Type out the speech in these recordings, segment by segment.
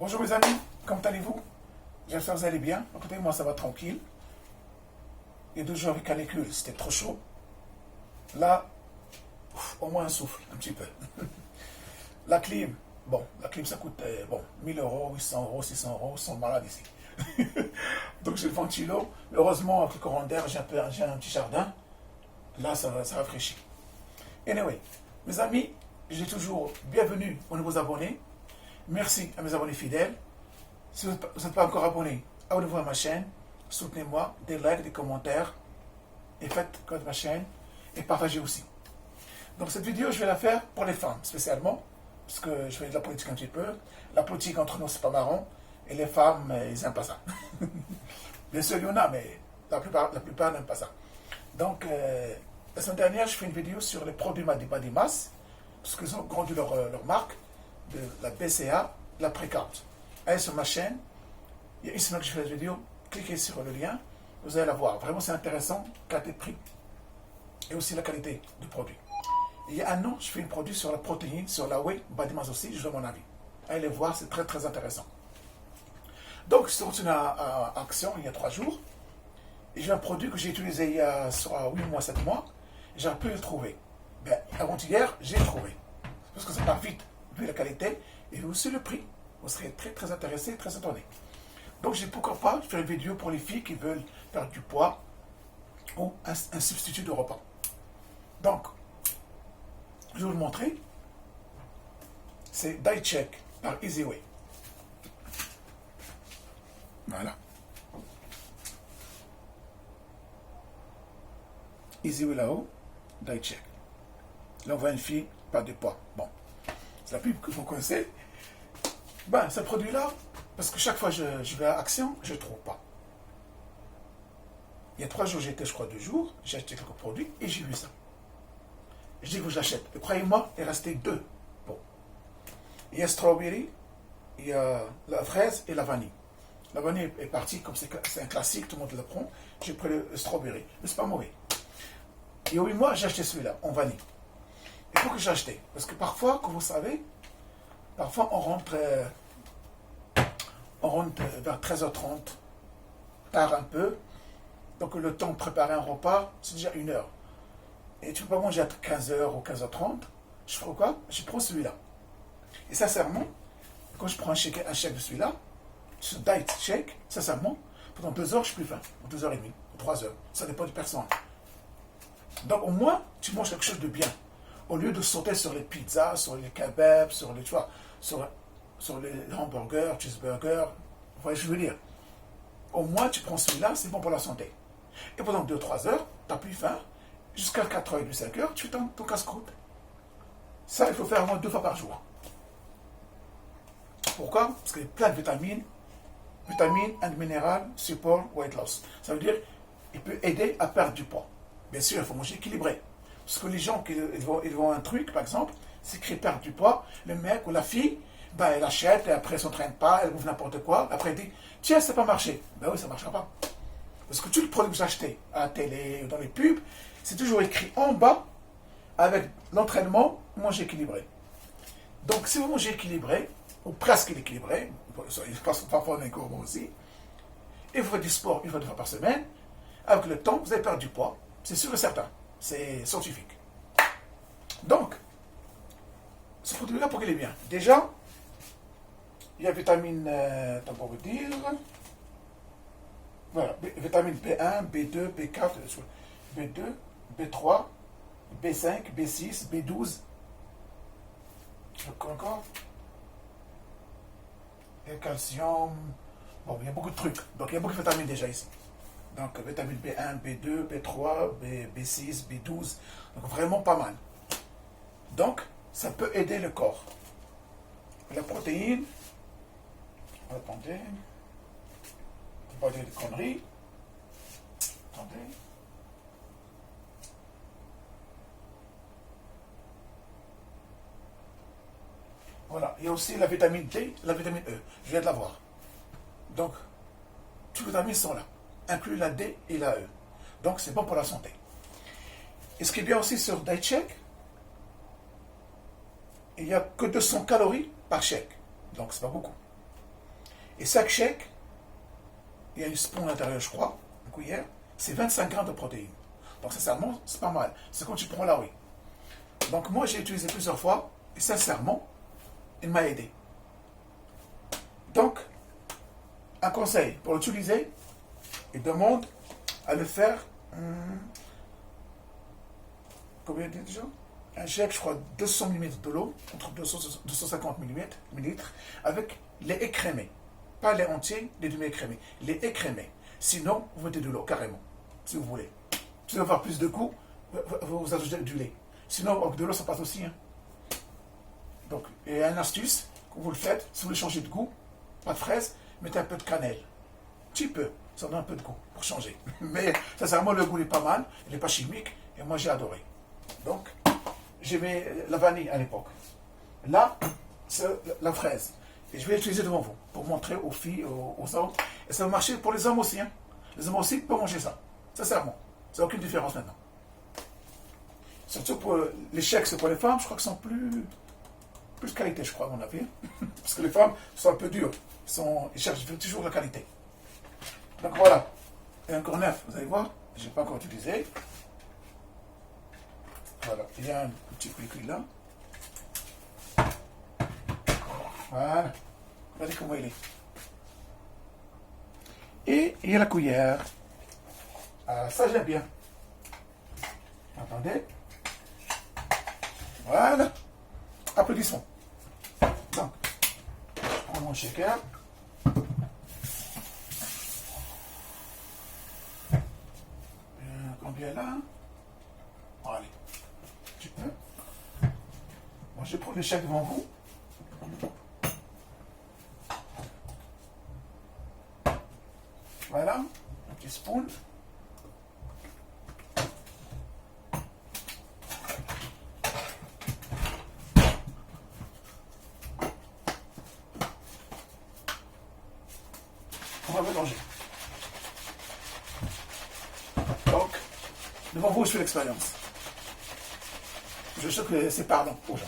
Bonjour mes amis, comment allez-vous? J'espère que vous allez bien. Écoutez, moi ça va tranquille. Il y a 2 jours avec canicule, c'était trop chaud. Là, au moins un souffle, un petit peu. La clim, la clim ça coûte 1000 euros, 800 euros, 600 euros, sont malades ici. Donc j'ai le ventilo. Heureusement, avec le courant d'air, j'ai un petit jardin. Là, ça rafraîchit. Anyway, mes amis, j'ai toujours bienvenue aux nouveaux abonnés. Merci à mes abonnés fidèles. Si vous n'êtes pas encore abonné, abonnez-vous à ma chaîne. Soutenez-moi, des likes, des commentaires. Et faites comme ma chaîne. Et partagez aussi. Donc cette vidéo, je vais la faire pour les femmes, spécialement. Parce que je fais de la politique un petit peu. La politique entre nous, c'est pas marrant. Et les femmes, ils n'aiment pas ça. Bien sûr, il y en a, mais la plupart n'aiment pas ça. Donc, la semaine dernière, je fais une vidéo sur les produits Badimas. Parce qu'ils ont grandi leur marque de la BCA, la Précarte. Allez sur ma chaîne, il y a une semaine que je fais la vidéo, cliquez sur le lien, vous allez la voir. Vraiment, c'est intéressant, qualité-prix, et aussi la qualité du produit. Il y a un an, je fais un produit sur la protéine, sur la whey, Badimas aussi, je donne mon avis. Allez les voir, c'est très très intéressant. Donc, je suis retourné à Action il y a 3 jours, et j'ai un produit que j'ai utilisé il y a 8 mois, 7 mois, et j'ai pu le trouver. Avant-hier, j'ai trouvé. Parce que ça part vite, vu la qualité, et aussi le prix. Vous serez très très intéressé, très étonné. Donc j'ai pourquoi pas faire une vidéo pour les filles qui veulent perdre du poids ou un substitut de repas. Donc, je vais vous le montrer. C'est Diet Check par Easyway. Voilà. Easyway là-haut, Diet Check. Là on voit une fille perdre du poids. Bon, c'est la pub que vous connaissez. Ce produit-là, parce que chaque fois que je vais à Action, je ne trouve pas. Il y a 3 jours, j'étais, je crois, 2 jours, j'ai acheté quelques produits et j'ai vu ça. Je dis que je l'achète. Et croyez-moi, il est resté 2. Bon. Il y a strawberry, il y a la fraise et la vanille. La vanille est partie, comme c'est un classique, tout le monde le prend. J'ai pris le strawberry, mais c'est pas mauvais. Il y a 8 mois, j'ai acheté celui-là, en vanille. Et pourquoi j'ai acheté? Parce que parfois, comme vous savez, parfois on rentre vers 13h30, tard un peu. Donc le temps de préparer un repas, c'est déjà 1 heure. Et tu ne peux pas manger à 15h ou 15h30. Je ferai quoi? Je prends celui-là. Et sincèrement, quand je prends un chèque de celui-là, ce diet shake, sincèrement, pendant 2 heures, je suis plus faim. Ou 2h30, ou 3 heures. Ça dépend de personne. Donc au moins, tu manges quelque chose de bien. Au lieu de sauter sur les pizzas, sur les kebabs, sur les hamburgers, cheeseburgers, vous voyez ce que je veux dire. Au moins, tu prends celui-là, c'est bon pour la santé. Et pendant 2-3 heures, tu n'as plus faim. Jusqu'à 4h30, 5h, tu fais ton casse-croûte. Ça, il faut faire au moins 2 fois par jour. Pourquoi? Parce qu'il y a plein de vitamines et minérales, support weight loss. Ça veut dire qu'il peut aider à perdre du poids. Bien sûr, il faut manger équilibré. Parce que les gens qui vont un truc, par exemple, c'est qu'ils perdent du poids, le mec ou la fille, elle achète et après elle ne s'entraîne pas, elle ouvre n'importe quoi, après elle dit, tiens, ça n'a pas marché. Oui, ça ne marchera pas. Parce que tous les produits que j'ai achetés à la télé ou dans les pubs, c'est toujours écrit en bas, avec l'entraînement, manger équilibré. Donc si vous mangez équilibré, ou presque équilibré, parfois on est gourmand aussi, et vous faites du sport 1 fois 2 fois par semaine, avec le temps, vous allez perdre du poids. C'est sûr et certain. C'est scientifique. Donc, ce produit-là, pour qu'il est bien. Déjà, il y a vitamine, pour vous dire, voilà, vitamine B1, B2, B4, B2, B3, B5, B6, B12. Encore. Et calcium. Bon, il y a beaucoup de trucs. Donc, il y a beaucoup de vitamines déjà ici. Donc, vitamine B1, B2, B3, B6, B12. Donc, vraiment pas mal. Donc, ça peut aider le corps. La protéine. Attendez. Pas dire de conneries. Attendez. Voilà. Il y a aussi la vitamine D, la vitamine E. Je viens de la voir. Donc, toutes les vitamines sont là, inclus la D et la E. Donc, c'est bon pour la santé. Et ce qui est bien aussi sur Diet Check, il n'y a que 200 calories par chèque. Donc, c'est pas beaucoup. Et chaque chèque, il y a une spoon à l'intérieur, je crois, une cuillère, c'est 25 grammes de protéines. Donc sincèrement, c'est pas mal. C'est quand tu prends la oui. Donc moi, j'ai utilisé plusieurs fois, et sincèrement, il m'a aidé. Donc, un conseil, pour l'utiliser, il demande à le faire, combien déjà? Un chèque, je crois, 200 ml de l'eau, entre 250 millilitres, avec lait écrémé. Pas lait entier, les demi-écrémés. Lait écrémé. Sinon, vous mettez de l'eau, carrément, si vous voulez. Si vous voulez avoir plus de goût, vous ajoutez du lait. Sinon, avec de l'eau, ça passe aussi. Hein. Donc, et une astuce, quand vous le faites, si vous voulez changer de goût, pas de fraise, mettez un peu de cannelle. Petit peu, ça donne un peu de goût pour changer. Mais sincèrement, le goût est pas mal, il n'est pas chimique, et moi j'ai adoré. Donc, j'aimais la vanille à l'époque. Là, c'est la fraise. Et je vais l'utiliser devant vous pour montrer aux filles, aux hommes. Et ça va marcher pour les hommes aussi. Hein. Les hommes aussi peuvent manger ça. Sincèrement. Ça n'a aucune différence maintenant. Surtout pour les chèques, c'est pour les femmes, je crois qu'ils sont plus qualité, je crois, à mon avis. Parce que les femmes sont un peu dures. Ils cherchent toujours la qualité. Donc voilà. Et encore neuf, vous allez voir. Je n'ai pas encore utilisé. Voilà. Il y a un petit liquide là. Voilà. Regardez comment il est. Et il y a la cuillère. Ah, ça, j'aime bien. Attendez. Voilà. Applaudissements. Donc, je prends mon shaker. Combien là? Allez. Tu peux. Moi, je prends le chèque devant vous. Voilà. Un petit spoon. On va mélanger. Donc, devant vous, je fais l'expérience. Je sais que c'est parlant aux gens.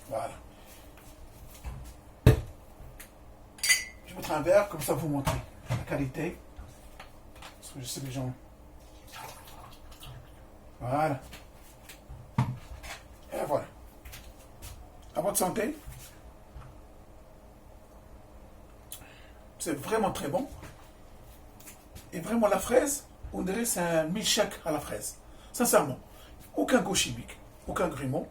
Voilà. Je vais mettre un verre, comme ça vous montrer la qualité. Parce que je sais que les gens. Voilà. Et voilà. À votre santé. C'est vraiment très bon. Et vraiment la fraise, on dirait c'est un milkshake à la fraise. Sincèrement. Aucun goût chimique, aucun grumeau.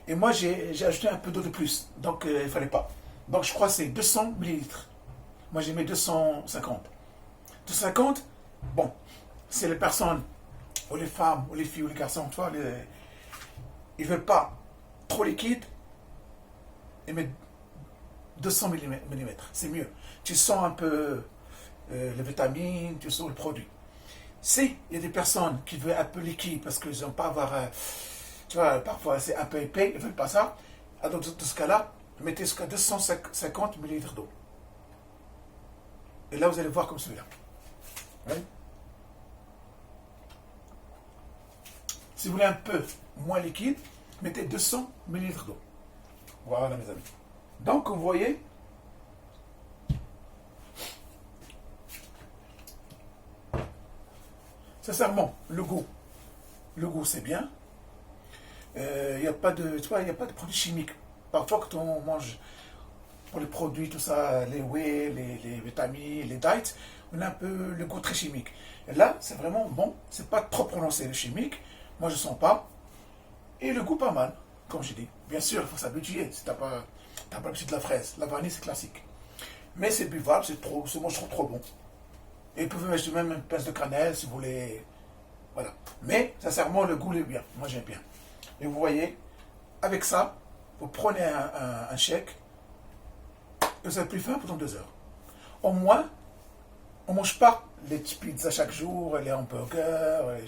Et moi j'ai ajouté un peu d'eau de plus. Donc il ne fallait pas. Donc je crois que c'est 200 millilitres. Moi j'ai mis 250. 250, bon, c'est les personnes, ou les femmes, ou les filles, ou les garçons, tu vois, ils ne veulent pas trop liquide. Ils mettent 200 millimètres, c'est mieux. Tu sens un peu les vitamines, tu sens le produit. Si il y a des personnes qui veulent un peu liquide parce qu'ils n'ont pas avoir, tu vois, parfois c'est un peu épais, ils ne veulent pas ça, alors dans ce cas-là, mettez jusqu'à 250 millilitres d'eau. Et là, vous allez voir comme celui-là. Oui. Si vous voulez un peu moins liquide, mettez 200 millilitres d'eau. Voilà, mes amis. Donc, vous voyez, sincèrement, le goût c'est bien. Il n'y a pas de, tu vois, il n'y a pas de produits chimiques. Parfois, quand on mange pour les produits, tout ça, les whey, les vitamines, les diets, on a un peu le goût très chimique. Et là, c'est vraiment bon. C'est pas trop prononcé le chimique. Moi, je ne sens pas. Et le goût pas mal, comme je dis. Bien sûr, il faut s'habituer. Si tu n'as pas l'habitude de la fraise, la vanille, c'est classique. Mais c'est buvable, moi je trouve trop bon. Et vous pouvez mettre même une pince de cannelle si vous voulez. Voilà. Mais, sincèrement, le goût est bien. Moi, j'aime bien. Et vous voyez, avec ça, vous prenez un shake et vous avez plus faim pendant 2 heures. Au moins, on ne mange pas les pizzas chaque jour, les hamburgers,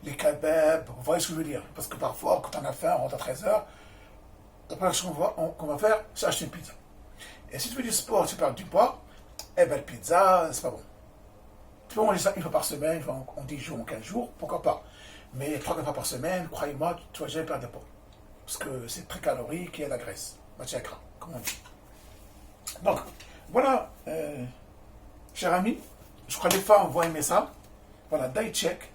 les kebabs. Vous voyez ce que je veux dire? Parce que parfois, quand on a faim, on rentre à 13 heures. La première chose qu'on va faire, c'est acheter une pizza. Et si tu fais du sport, tu perds du poids, eh bien, la pizza, c'est pas bon. Tu peux manger ça une fois par semaine, en 10 jours, en 15 jours, pourquoi pas. Mais 3 fois par semaine, croyez-moi, tu vas jamais perdre de poids. Parce que c'est très calorique et il y a la graisse. Matière gras, comme on dit. Donc, voilà, chers amis, je crois que les femmes vont aimer ça. Voilà, diet check.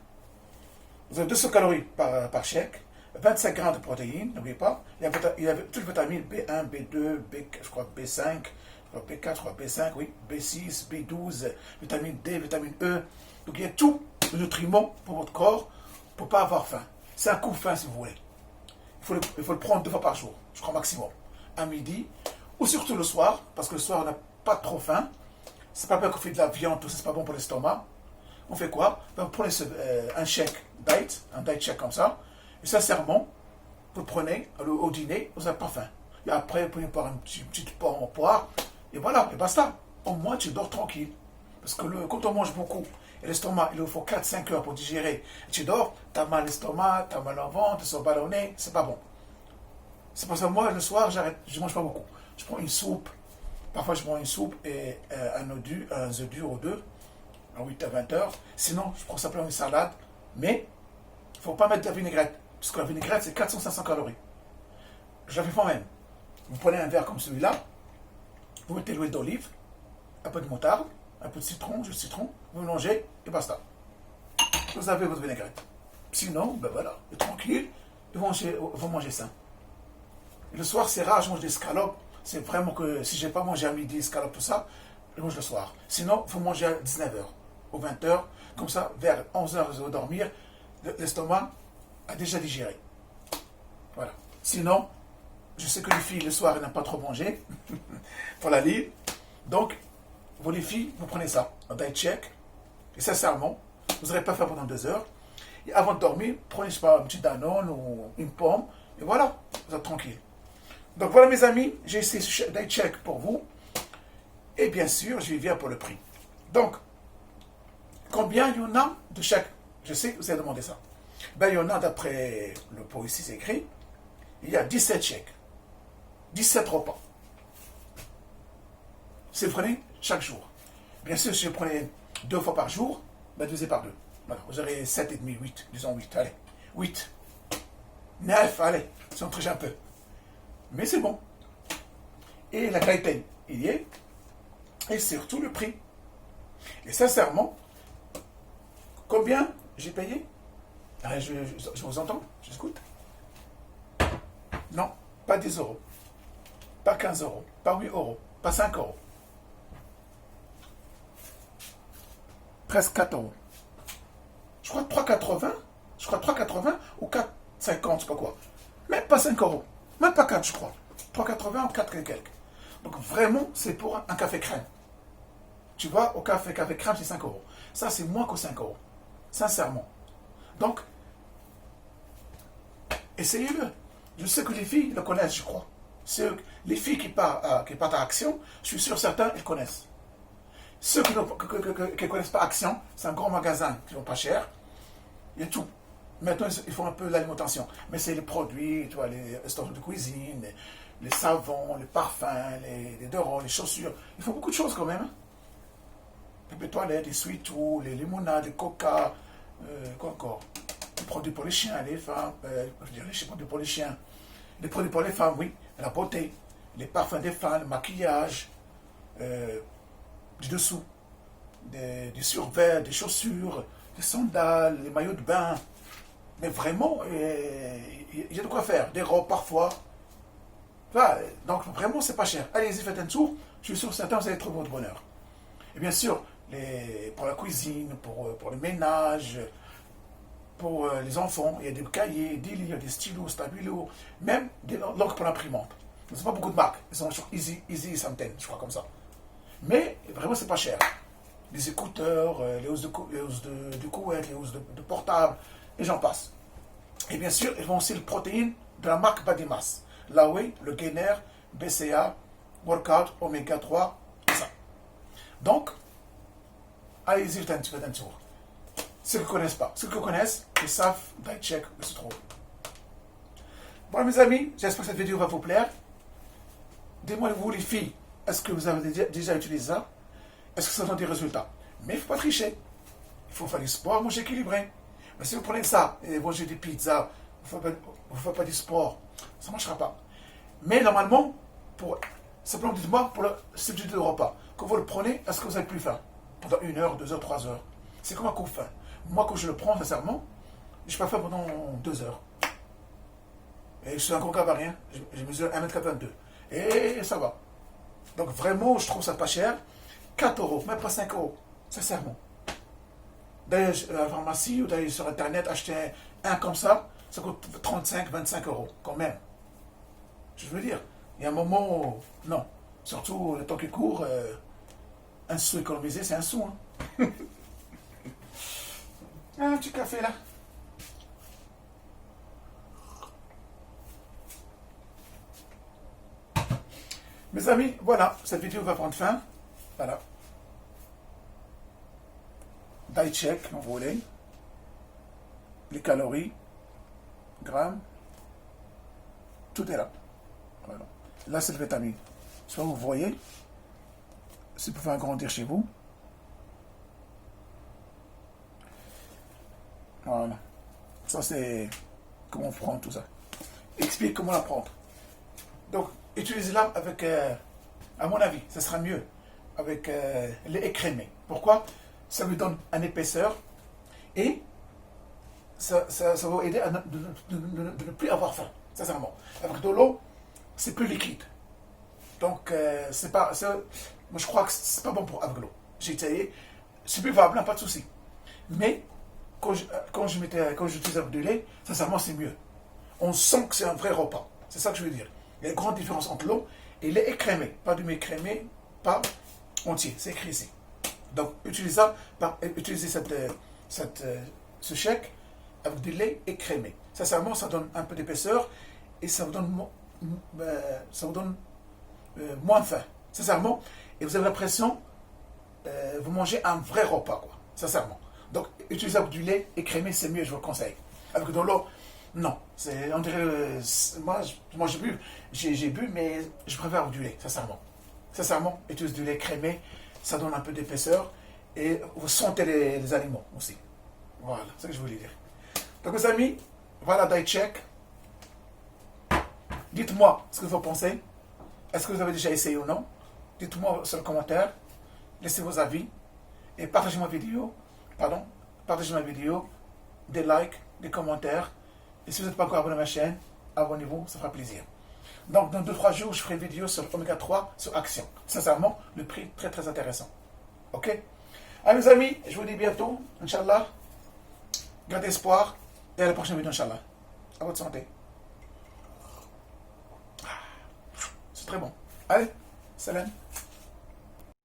Vous avez 200 calories par chèque, 25 grammes de protéines, n'oubliez pas. Il y a toutes les vitamines B1, B2, je crois B5, B4, B5, oui, B6, B12, vitamine D, vitamine E. Donc il y a tout le nutriment pour votre corps pour ne pas avoir faim. C'est un coup de faim si vous voulez. Il faut le prendre 2 fois par jour, je crois maximum. À midi, ou surtout le soir, parce que le soir on n'a pas trop faim. C'est pas bien qu'on fait de la viande, tout ça, c'est pas bon pour l'estomac. On fait quoi? Vous prenez un chèque diet, un diet check comme ça, et sincèrement, vous le prenez au dîner, vous n'avez pas faim. Et après, vous pouvez boire une petite poire, et voilà, et basta. Au moins, tu dors tranquille. Parce que quand on mange beaucoup, et l'estomac, il faut 4-5 heures pour digérer, et tu dors, tu as mal à l'estomac, tu as mal au ventre, tu es ballonné, c'est pas bon. C'est pour ça que moi, le soir, j'arrête, je ne mange pas beaucoup. Je prends une soupe, parfois je prends une soupe et un œuf dur ou deux, à 8 à 20 heures. Sinon, je prends simplement une salade. Mais, il ne faut pas mettre de la vinaigrette. Parce que la vinaigrette, c'est 400-500 calories. Je la fais moi-même. Vous prenez un verre comme celui-là. Vous mettez l'huile d'olive, un peu de moutarde, un peu de citron, jus de citron. Vous mélangez et basta. Vous avez votre vinaigrette. Sinon, ben voilà, tranquille. Vous mangez sain. Et le soir, c'est rare, je mange des scalopes. C'est vraiment que si je n'ai pas mangé à midi, scalopes, tout ça, je mange le soir. Sinon, il faut manger à 19 h ou 20 h. Comme ça, vers 11 h, vous allez dormir. L'estomac a déjà digéré. Voilà. Sinon, je sais que les filles, le soir, elles n'aiment pas trop manger pour la ligne. Donc, vous les filles, vous prenez ça, un diet check. Et sincèrement, vous n'aurez pas fait pendant 2 heures. Et avant de dormir, prenez, je sais pas, un petit Danone ou une pomme. Et voilà, vous êtes tranquille. Donc voilà mes amis, j'ai essayé ce diet check pour vous. Et bien sûr, je viens pour le prix. Donc, combien il y en a de chaque? Je sais que vous avez demandé ça. Ben, il y en a, d'après le pot ici, c'est écrit, il y a 17 chèques. 17 repas. C'est prenez chaque jour. Bien sûr, si vous prenez 2 fois par jour, ben, divisez par 2. Voilà, vous aurez 7,5, 8, disons 8, allez. 8, 9, allez, si on triche un peu. Mais c'est bon. Et la qualité, il y est. Et surtout le prix. Et sincèrement, combien j'ai payé? Je vous entends, j'écoute. Non, pas 10 euros, pas 15 euros, pas 8 euros, pas 5 euros. Presque 4 euros. Je crois 3,80. Je crois 3,80 ou 4,50, je sais pas quoi. Même pas 5 euros. Même pas 4, je crois. 3,80 ou 4 et quelques. Donc vraiment, c'est pour un café crème. Tu vois, au café crème, c'est 5 euros. Ça, c'est moins que 5 euros. Sincèrement. Donc, essayez-le. Je sais que les filles le connaissent, je crois. Les filles qui partent à Action, je suis sûr certains, ils connaissent. Ceux qui ne connaissent pas Action, c'est un grand magasin qui ne vaut pas cher. Il y a tout. Maintenant, ils font un peu l'alimentation. Mais c'est les produits, tu vois, les restaurants de cuisine, les savons, les parfums, les deodorants, les chaussures. Ils font beaucoup de choses quand même. Hein. Les toilettes, les sweet-tout, les limonades, les coca, quoi encore. Les produits pour les chiens, les femmes, je dirais les produits pour les chiens. Les produits pour les femmes, oui, la beauté, les parfums des femmes, le maquillage, du dessous, des survêtements, des chaussures, des sandales, les maillots de bain. Mais vraiment, il y a de quoi faire. Des robes parfois. Voilà, donc vraiment, c'est pas cher. Allez-y, faites un tour. Je suis sûr que certains, vous allez trouver votre bonheur. Et bien sûr, pour la cuisine, pour le ménage, pour les enfants, il y a des cahiers, des livres, des stylos, stabilos, même des l'encre pour l'imprimante. Ce ne sont pas beaucoup de marques. Ils sont sur Easy Something, je crois comme ça. Mais vraiment, c'est pas cher. Les écouteurs, les hausses du couette, les hausses de portable, et j'en passe. Et bien sûr, ils vont aussi les protéines de la marque Badimas. La whey, le gainer, BCA, Workout, Oméga 3, et ça. Donc, allez-y, faites un tour. Ceux qui ne connaissent pas. Ceux qui connaissent, ils savent, diet check, où se trouve. Voilà mes amis, j'espère que cette vidéo va vous plaire. Dites-moi vous les filles, est-ce que vous avez déjà utilisé ça? Est-ce que ça donne des résultats? Mais il ne faut pas tricher. Il faut faire du sport, manger équilibré. Mais si vous prenez ça et vous mangez des pizzas, vous ne faites pas du sport, ça ne marchera pas. Mais normalement, simplement dites-moi pour le substitut de repas, quand vous le prenez, est-ce que vous n'avez plus faim pendant 1 heure, 2 heures, 3 heures? C'est comme un coup de faim. Moi, quand je le prends, sincèrement, je n'ai pas faim pendant 2 heures. Et je suis un gros gabarien, je mesure 1m82. Et ça va. Donc vraiment, je trouve ça pas cher. 4 euros, même pas 5 euros, sincèrement. D'aller à la pharmacie ou d'aller sur Internet acheter un comme ça coûte 35, 25 euros, quand même. Je veux dire, il y a un moment où, non. Surtout le temps qui court, un sou économisé, c'est un sou. Hein. Un petit café là. Mes amis, voilà, cette vidéo va prendre fin. Voilà. Diet check, vous voulez. Les calories, grammes, tout est là. Voilà. Là, c'est le vitamine. Soit vous voyez, si vous pouvez agrandir chez vous. Voilà. Ça, c'est comment on prend tout ça. Explique comment la prendre. Donc, utilisez-la avec, à mon avis, ça sera mieux avec lait écrémé. Pourquoi? Ça lui donne une épaisseur et ça va aider à de ne plus avoir faim, sincèrement. Avec de l'eau, c'est plus liquide. Donc, c'est pas, moi je crois que c'est pas bon pour avec l'eau. J'ai essayé, c'est buvable, hein, pas de souci. Mais quand j'utilise avec du lait, sincèrement, c'est mieux. On sent que c'est un vrai repas. C'est ça que je veux dire. Il y a une grande différence entre l'eau et lait écrémé. Pas du lait écrémé, pas entier. C'est écrit ici. Donc, utilisez ce chèque avec du lait écrémé. Sincèrement, ça donne un peu d'épaisseur et ça vous donne, moins faim. Sincèrement. Et vous avez l'impression, vous mangez un vrai repas, quoi. Sincèrement. Donc, utiliser avec du lait écrémé, c'est mieux, je vous le conseille. Avec de l'eau, non. On dirait, moi j'ai bu, mais je préfère avec du lait, sincèrement. Sincèrement, utiliser du lait crémé, ça donne un peu d'épaisseur et vous sentez les aliments aussi. Voilà, c'est ce que je voulais dire. Donc, mes amis, voilà Diet Check. Dites-moi ce que vous pensez. Est-ce que vous avez déjà essayé ou non? Dites-moi sur le commentaire. Laissez vos avis et partagez ma vidéo. Partagez ma vidéo, des likes, des commentaires. Et si vous n'êtes pas encore abonné à ma chaîne, abonnez-vous, ça fera plaisir. Donc, dans 2-3 jours, je ferai une vidéo sur Oméga 3 sur Action. Sincèrement, le prix très très intéressant. Ok? Allez, mes amis, je vous dis bientôt, Inch'Allah. Gardez espoir et à la prochaine vidéo, Inch'Allah. À votre santé. C'est très bon. Allez, salam.